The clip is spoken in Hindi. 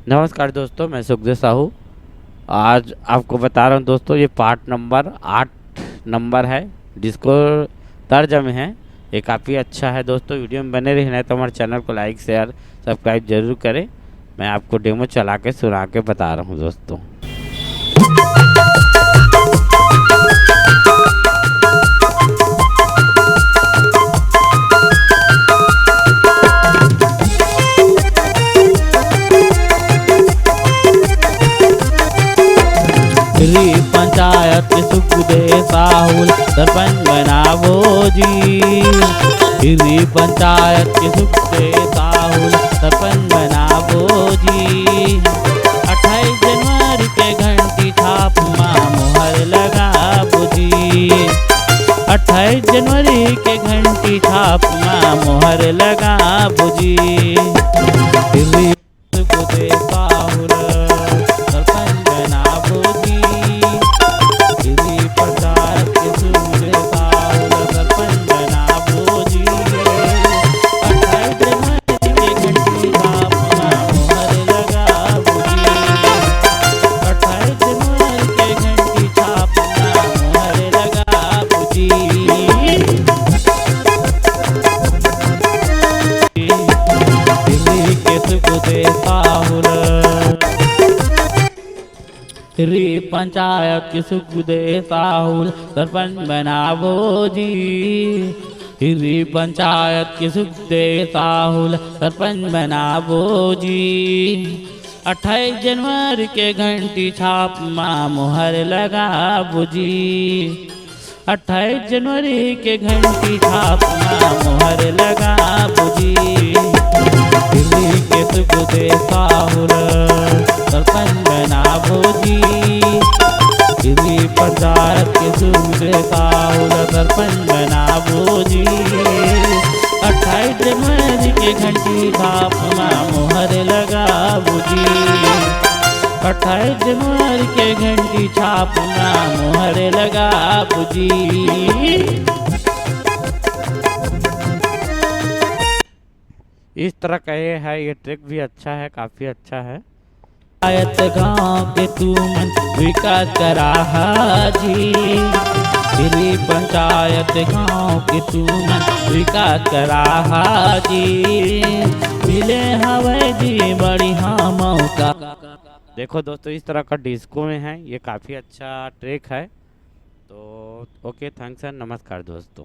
नमस्कार दोस्तों, मैं सुखदेव साहू। आज आपको बता रहा हूँ दोस्तों, ये पार्ट नंबर 8 नंबर है जिसको तर्ज में है। ये काफ़ी अच्छा है दोस्तों। वीडियो में बने रहना है तो हमारे चैनल को लाइक शेयर सब्सक्राइब जरूर करें। मैं आपको डेमो चला के सुना के बता रहा हूँ दोस्तों। पंचायत सुखदेव साहुल सरपंच बनावो जी। हिरी पंचायत के सुखदेव साहुल सरपंच बनावो जी। 28 जनवरी के घंटी छाप मां मोहर लगावो जी। 28 जनवरी के घंटी छाप मां मोहर लगावो जी। हिरी सुखदेव साहुल सरपंच बनावो जी। पंचायत के सुखदेव साहुल सरपंच बनावो जी। हिरी पंचायत के सुखदेव साहुल सरपंच बनावो जी। 28 जनवरी के घंटी छाप मां मोहर लगावो जी। 28 जनवरी के घंटी छाप मां मोहर लगावो जी। हिरी के सुखदेव साहुल सरपंच बनावो जी। हिरी पंचायत के सुखदेव साहुल सरपंच बनावो जी। 28 जनवरी के घंटी छाप मां मोहर लगावो जी। 28 जनवरी के घंटी छाप मां मोहर लगावो जी। इस तरह का ये है, ये ट्रैक भी अच्छा है, काफ़ी अच्छा है। पंचायत गाँव के तुमन विकास कराहा जी। हिरी पंचायत गाँव के तुमन विकास कराहा जी। मिले हवे जी बढ़िया मौका। देखो दोस्तों, इस तरह का डिस्को में है, ये काफ़ी अच्छा ट्रैक है। तो ओके, थैंक्स एंड नमस्कार दोस्तों।